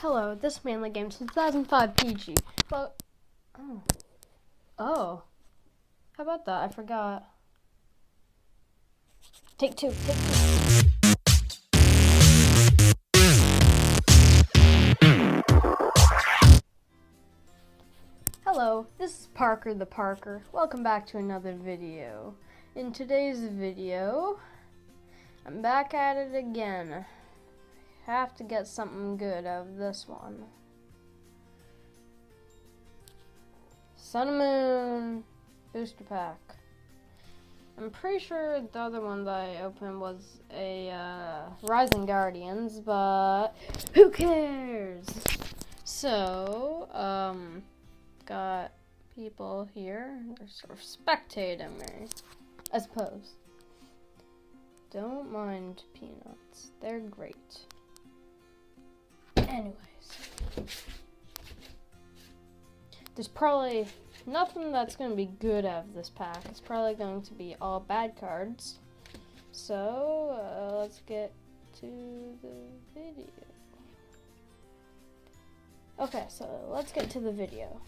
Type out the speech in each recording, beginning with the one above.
Hello, this manly game 2005 PG. But oh, how about that? I forgot. Take two. Hello, this is Parker the Parker. Welcome back to another video. In today's video, I'm back at it again. Have to get something good out of this one. Sun and Moon booster pack. I'm pretty sure the other one that I opened was a Rising Guardians, but who cares? So, got people here. They're sort of spectating me, I suppose. Don't mind peanuts. They're great. Anyways, there's probably nothing that's going to be good out of this pack. It's probably going to be all bad cards. So, let's get to the video. Okay, so let's get to the video.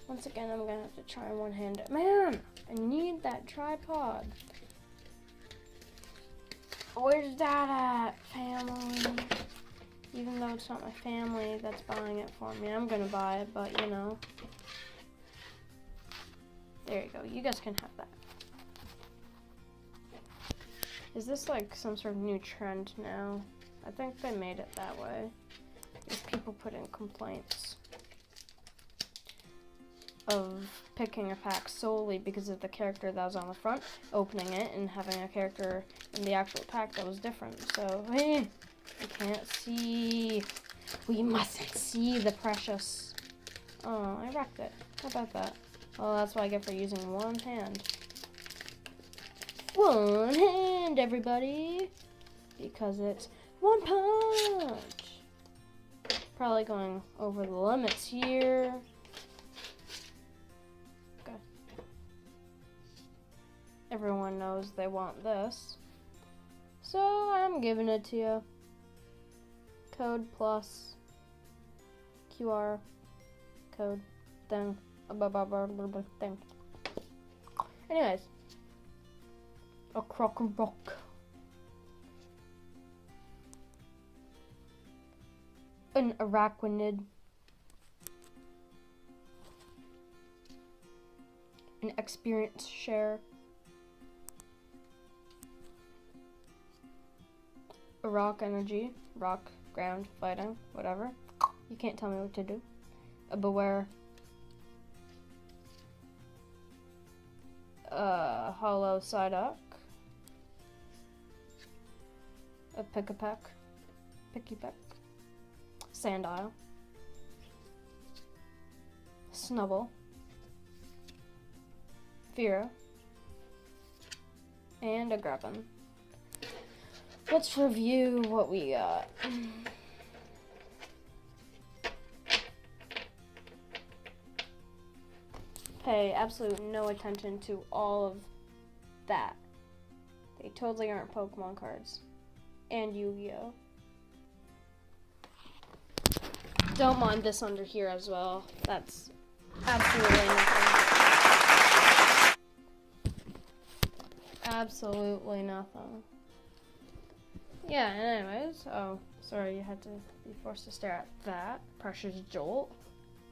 Once again, I'm going to have to try and one-hand it. Man, I need that tripod. Where's that at, family? Even though it's not my family that's buying it for me, I'm gonna buy it, but you know. There you go, you guys can have that. Is this like some sort of new trend now? I think they made it that way. If people put in complaints of picking a pack solely because of the character that was on the front, opening it, and having a character in the actual pack that was different. So, hey, I can't see. We mustn't see the precious. Oh, I wrecked it. How about that? Well, that's what I get for using one hand. One hand, everybody. Because it's one punch. Probably going over the limits here. Okay. Everyone knows they want this. So I'm giving it to you. Code plus QR code thing. Thing. Anyways, a crock and rock. An arachnid. An experience share. A rock energy. Rock, ground, fighting, whatever. You can't tell me what to do. A beware. Hollow Psyduck. A pick-a-peck. Picky-peck. Sandile. Snubble. Fira. And a Grubbin. Let's review what we got. Pay absolute no attention to all of that. They totally aren't Pokemon cards. And Yu-Gi-Oh! Don't mind this under here as well. That's absolutely nothing. Absolutely nothing. Yeah, anyways, oh, sorry you had to be forced to stare at that. Precious Jolt.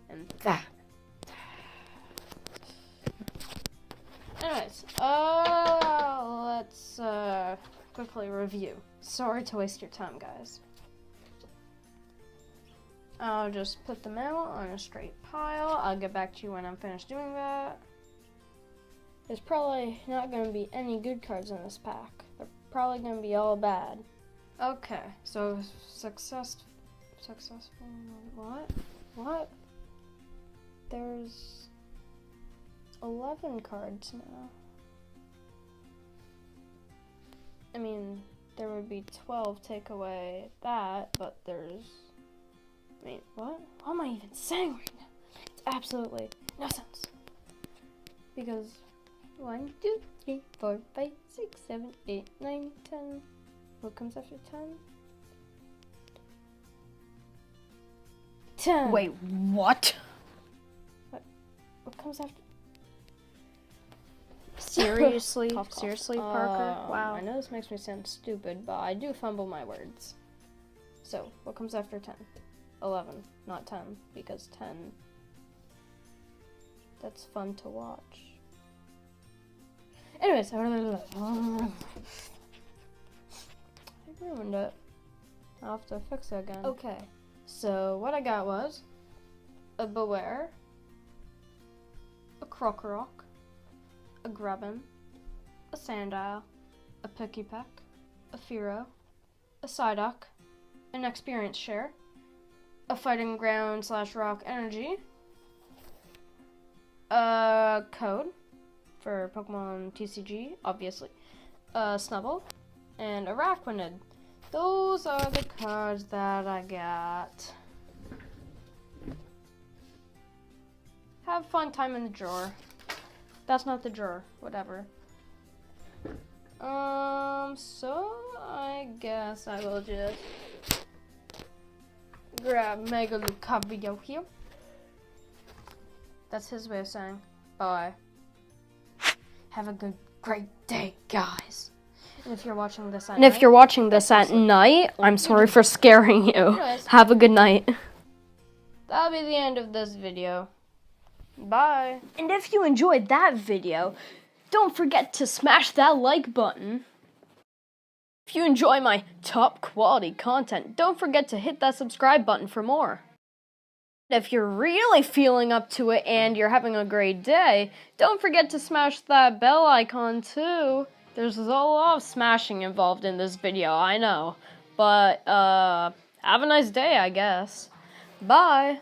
And that. Anyways, let's quickly review. Sorry to waste your time, guys. I'll just put them out on a straight pile. I'll get back to you when I'm finished doing that. There's probably not going to be any good cards in this pack. They're probably going to be all bad. Okay, so successful, what? There's 11 cards now. I mean, there would be 12 take away that, but there's, I mean, what am I even saying right now? It's absolutely no sense. Because 1, 2, 3, 4, 5, 6, 7, 8, 9, 10. What comes after 10? 10. Wait, what? What comes after? Seriously? Cough, cough. Seriously, Parker? Wow. I know this makes me sound stupid, but I do fumble my words. So, what comes after 10? 11, not 10, because 10... That's fun to watch. Anyways, I ruined it. I'll have to fix it again. Okay, so what I got was a Beware, a Krokorok, a Grubbin, a Sandile, a Pikipek, a Fearow, a Psyduck, an Experience Share, a Fighting Ground / Rock Energy, a Code for Pokemon TCG, obviously, a Snubbull, and a Raquanid. Those are the cards that I got. Have fun time in the drawer. That's not the drawer, whatever. So I guess I will just grab Mega Lucario here. That's his way of saying bye. Have a great day, guys. And if you're watching this at night, I'm sorry for scaring you. Anyways, have a good night. That'll be the end of this video. Bye. And if you enjoyed that video, don't forget to smash that like button. If you enjoy my top quality content, don't forget to hit that subscribe button for more. If you're really feeling up to it and you're having a great day, don't forget to smash that bell icon too. There's a lot of smashing involved in this video, I know. But, have a nice day, I guess. Bye.